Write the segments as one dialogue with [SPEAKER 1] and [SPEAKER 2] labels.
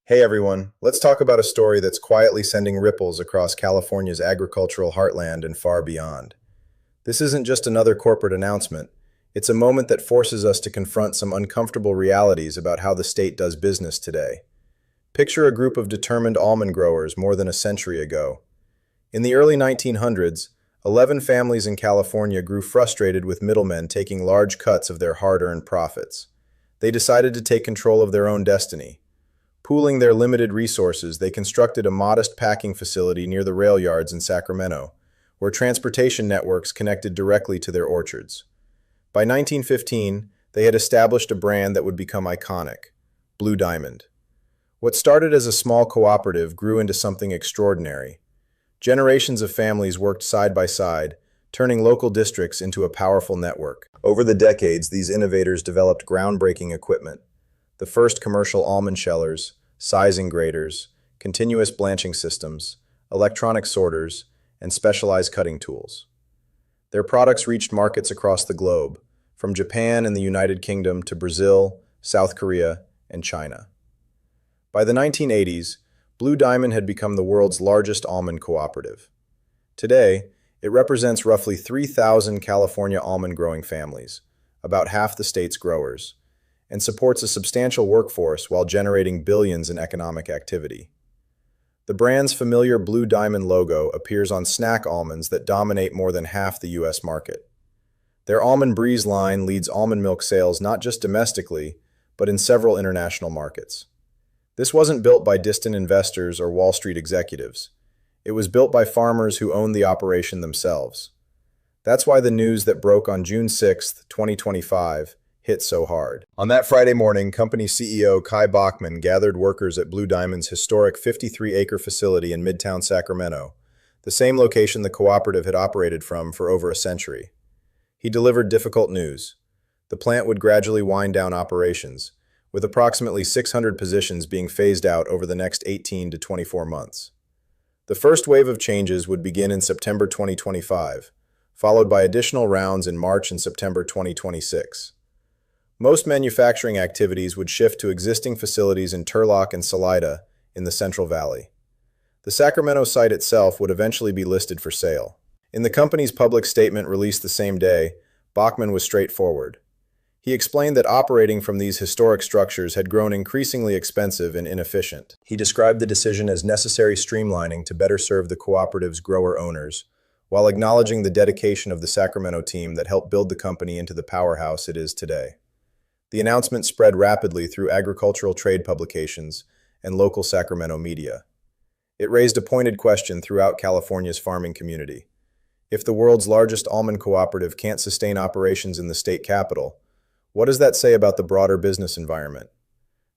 [SPEAKER 1] Hey everyone, let's talk about a story that's quietly sending ripples across California's agricultural heartland and far beyond. This isn't just another corporate announcement, it's a moment that forces us to confront some uncomfortable realities about how the state does business today. Picture a group of determined almond growers more than a century ago. In the early 1900s, 11 families in California grew frustrated with middlemen taking large cuts of their hard-earned profits. They decided to take control of their own destiny. Pooling their limited resources, they constructed a modest packing facility near the rail yards in Sacramento, where transportation networks connected directly to their orchards. By 1915, they had established a brand that would become iconic, Blue Diamond. What started as a small cooperative grew into something extraordinary. Generations of families worked side by side, turning local districts into a powerful network. Over the decades, these innovators developed groundbreaking equipment: the first commercial almond shellers, sizing graders, continuous blanching systems, electronic sorters, and specialized cutting tools. Their products reached markets across the globe, from Japan and the United Kingdom to Brazil, South Korea, and China. By the 1980s, Blue Diamond had become the world's largest almond cooperative. Today, it represents roughly 3,000 California almond growing families, about half the state's growers, and supports a substantial workforce while generating billions in economic activity. The brand's familiar Blue Diamond logo appears on snack almonds that dominate more than half the U.S. market. Their Almond Breeze line leads almond milk sales not just domestically, but in several international markets. This wasn't built by distant investors or Wall Street executives. It was built by farmers who owned the operation themselves. That's why the news that broke on June 6, 2025, hit so hard. On that Friday morning, company CEO Kai Bockmann gathered workers at Blue Diamond's historic 53-acre facility in midtown Sacramento, the same location the cooperative had operated from for over a century. He delivered difficult news. The plant would gradually wind down operations, with approximately 600 positions being phased out over the next 18 to 24 months. The first wave of changes would begin in September 2025, followed by additional rounds in March and September 2026. Most manufacturing activities would shift to existing facilities in Turlock and Salida in the Central Valley. The Sacramento site itself would eventually be listed for sale. In the company's public statement released the same day, Bockmann was straightforward. He explained that operating from these historic structures had grown increasingly expensive and inefficient. He described the decision as necessary streamlining to better serve the cooperative's grower owners, while acknowledging the dedication of the Sacramento team that helped build the company into the powerhouse it is today. The announcement spread rapidly through agricultural trade publications and local Sacramento media. It raised a pointed question throughout California's farming community. If the world's largest almond cooperative can't sustain operations in the state capital, what does that say about the broader business environment?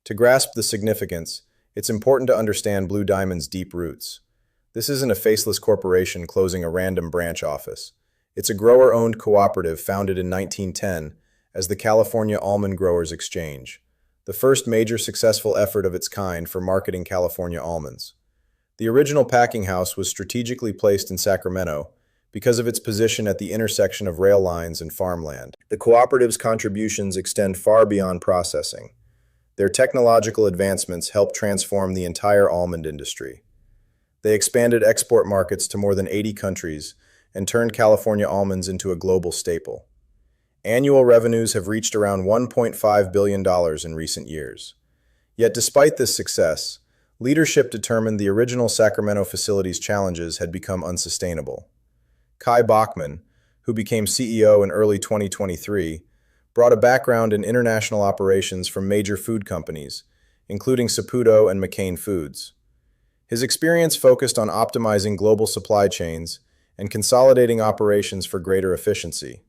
[SPEAKER 1] To grasp the significance, it's important to understand Blue Diamond's deep roots. This isn't a faceless corporation closing a random branch office. It's a grower-owned cooperative founded in 1910 as the California Almond Growers Exchange, the first major successful effort of its kind for marketing California almonds. The original packing house was strategically placed in Sacramento because of its position at the intersection of rail lines and farmland. The cooperative's contributions extend far beyond processing. Their technological advancements helped transform the entire almond industry. They expanded export markets to more than 80 countries and turned California almonds into a global staple. Annual revenues have reached around $1.5 billion in recent years. Yet despite this success, leadership determined the original Sacramento facility's challenges had become unsustainable. Kai Bockmann, who became CEO in early 2023, brought a background in international operations from major food companies, including Saputo and McCain Foods. His experience focused on optimizing global supply chains and consolidating operations for greater efficiency.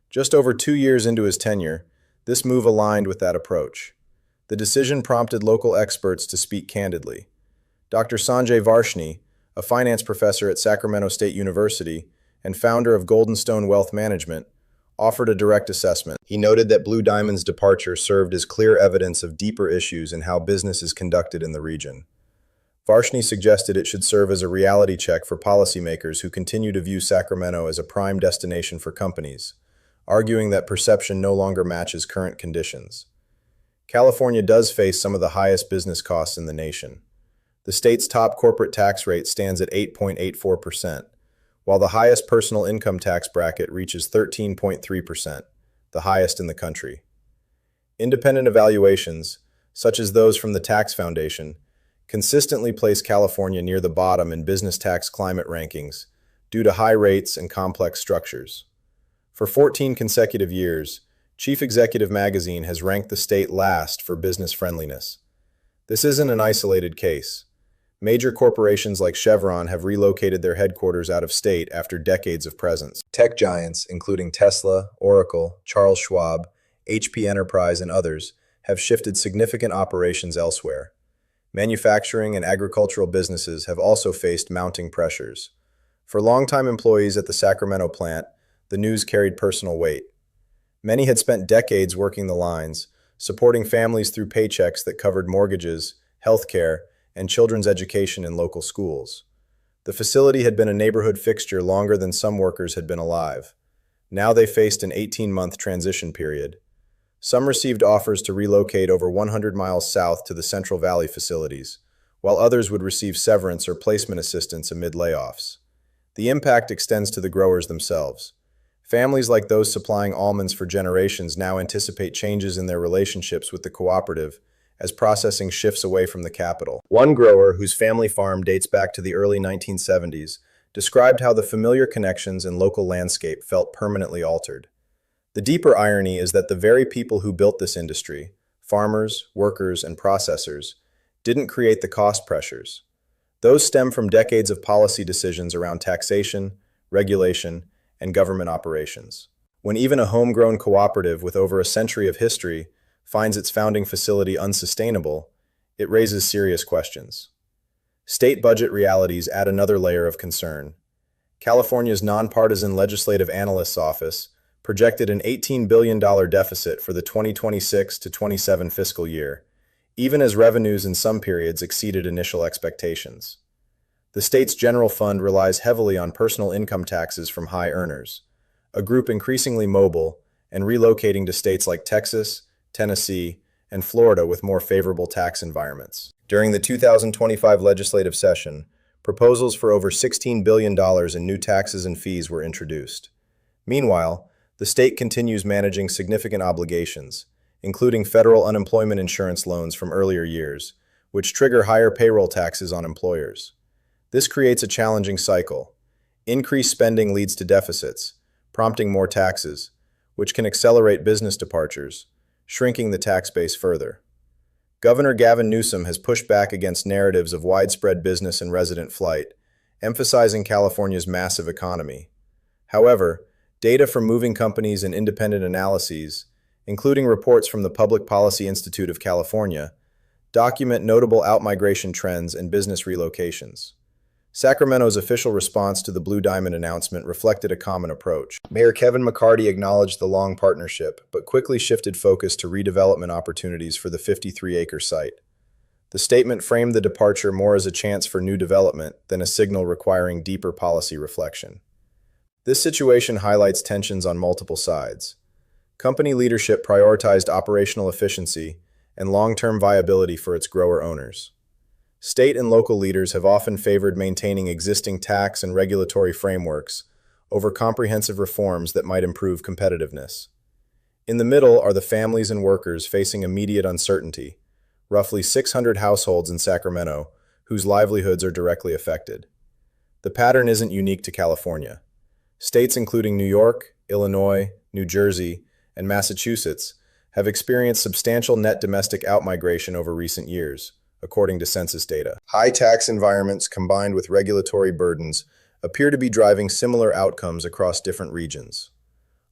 [SPEAKER 1] Just over 2 years into his tenure, this move aligned with that approach. The decision prompted local experts to speak candidly. Dr. Sanjay Varshney, a finance professor at Sacramento State University and founder of Golden Stone Wealth Management, offered a direct assessment. He noted that Blue Diamond's departure served as clear evidence of deeper issues in how business is conducted in the region. Varshney suggested it should serve as a reality check for policymakers who continue to view Sacramento as a prime destination for companies, arguing that perception no longer matches current conditions. California does face some of the highest business costs in the nation. The state's top corporate tax rate stands at 8.84%, while the highest personal income tax bracket reaches 13.3%, the highest in the country. Independent evaluations, such as those from the Tax Foundation, consistently place California near the bottom in business tax climate rankings due to high rates and complex structures. For 14 consecutive years, Chief Executive Magazine has ranked the state last for business friendliness. This isn't an isolated case. Major corporations like Chevron have relocated their headquarters out of state after decades of presence. Tech giants, including Tesla, Oracle, Charles Schwab, HP Enterprise, and others, have shifted significant operations elsewhere. Manufacturing and agricultural businesses have also faced mounting pressures. For longtime employees at the Sacramento plant, the news carried personal weight. Many had spent decades working the lines, supporting families through paychecks that covered mortgages, health care, and children's education in local schools. The facility had been a neighborhood fixture longer than some workers had been alive. Now they faced an 18-month transition period. Some received offers to relocate over 100 miles south to the Central Valley facilities, while others would receive severance or placement assistance amid layoffs. The impact extends to the growers themselves. Families like those supplying almonds for generations now anticipate changes in their relationships with the cooperative as processing shifts away from the capital. One grower, whose family farm dates back to the early 1970s, described how the familiar connections and local landscape felt permanently altered. The deeper irony is that the very people who built this industry, farmers, workers, and processors, didn't create the cost pressures. Those stem from decades of policy decisions around taxation, regulation, and government operations. When even a homegrown cooperative with over a century of history finds its founding facility unsustainable, it raises serious questions. State budget realities add another layer of concern. California's nonpartisan Legislative Analyst's office projected an $18 billion deficit for the 2026 to 27 fiscal year, even as revenues in some periods exceeded initial expectations. The state's general fund relies heavily on personal income taxes from high earners, a group increasingly mobile and relocating to states like Texas, Tennessee, and Florida with more favorable tax environments. During the 2025 legislative session, proposals for over $16 billion in new taxes and fees were introduced. Meanwhile, the state continues managing significant obligations, including federal unemployment insurance loans from earlier years, which trigger higher payroll taxes on employers. This creates a challenging cycle. Increased spending leads to deficits, prompting more taxes, which can accelerate business departures, shrinking the tax base further. Governor Gavin Newsom has pushed back against narratives of widespread business and resident flight, emphasizing California's massive economy. However, data from moving companies and independent analyses, including reports from the Public Policy Institute of California, document notable outmigration trends and business relocations. Sacramento's official response to the Blue Diamond announcement reflected a common approach. Mayor Kevin McCarty acknowledged the long partnership, but quickly shifted focus to redevelopment opportunities for the 53-acre site. The statement framed the departure more as a chance for new development than a signal requiring deeper policy reflection. This situation highlights tensions on multiple sides. Company leadership prioritized operational efficiency and long-term viability for its grower owners. State and local leaders have often favored maintaining existing tax and regulatory frameworks over comprehensive reforms that might improve competitiveness. In the middle are the families and workers facing immediate uncertainty, roughly 600 households in Sacramento, whose livelihoods are directly affected. The pattern isn't unique to California. States including New York, Illinois, New Jersey, and Massachusetts have experienced substantial net domestic outmigration over recent years, according to census data. High tax environments combined with regulatory burdens appear to be driving similar outcomes across different regions.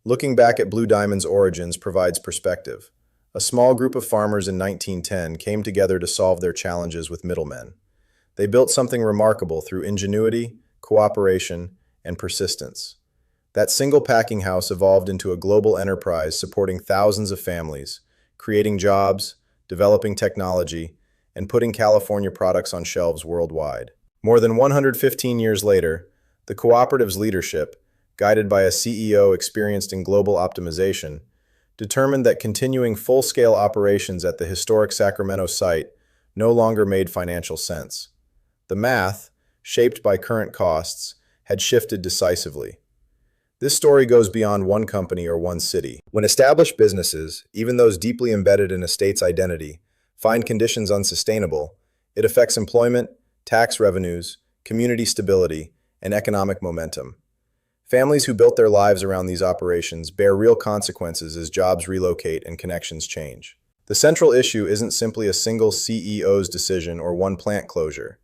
[SPEAKER 1] Looking back at Blue Diamond's origins provides perspective. A small group of farmers in 1910 came together to solve their challenges with middlemen. They built something remarkable through ingenuity, cooperation, and persistence. That single packing house evolved into a global enterprise supporting thousands of families, creating jobs, developing technology, and putting California products on shelves worldwide. More than 115 years later, the cooperative's leadership, guided by a CEO experienced in global optimization, determined that continuing full-scale operations at the historic Sacramento site no longer made financial sense. The math, shaped by current costs, had shifted decisively. This story goes beyond one company or one city. When established businesses, even those deeply embedded in a state's identity, find conditions unsustainable, it affects employment, tax revenues, community stability, and economic momentum. Families who built their lives around these operations bear real consequences as jobs relocate and connections change. The central issue isn't simply a single CEO's decision or one plant closure.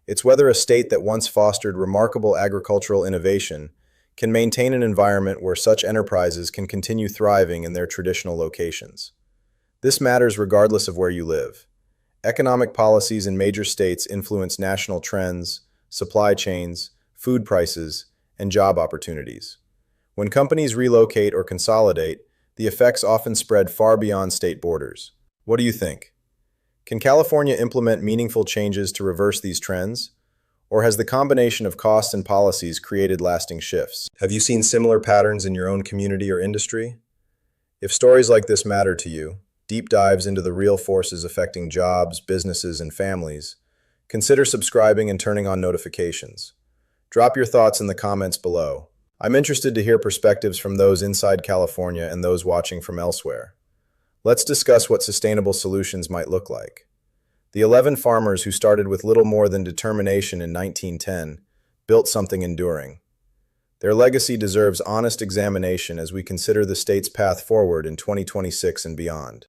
[SPEAKER 1] It's whether a state that once fostered remarkable agricultural innovation can maintain an environment where such enterprises can continue thriving in their traditional locations. This matters regardless of where you live. Economic policies in major states influence national trends, supply chains, food prices, and job opportunities. When companies relocate or consolidate, the effects often spread far beyond state borders. What do you think? Can California implement meaningful changes to reverse these trends? Or has the combination of costs and policies created lasting shifts? Have you seen similar patterns in your own community or industry? If stories like this matter to you, deep dives into the real forces affecting jobs, businesses, and families, consider subscribing and turning on notifications. Drop your thoughts in the comments below. I'm interested to hear perspectives from those inside California and those watching from elsewhere. Let's discuss what sustainable solutions might look like. The 11 farmers who started with little more than determination in 1910 built something enduring. Their legacy deserves honest examination as we consider the state's path forward in 2026 and beyond.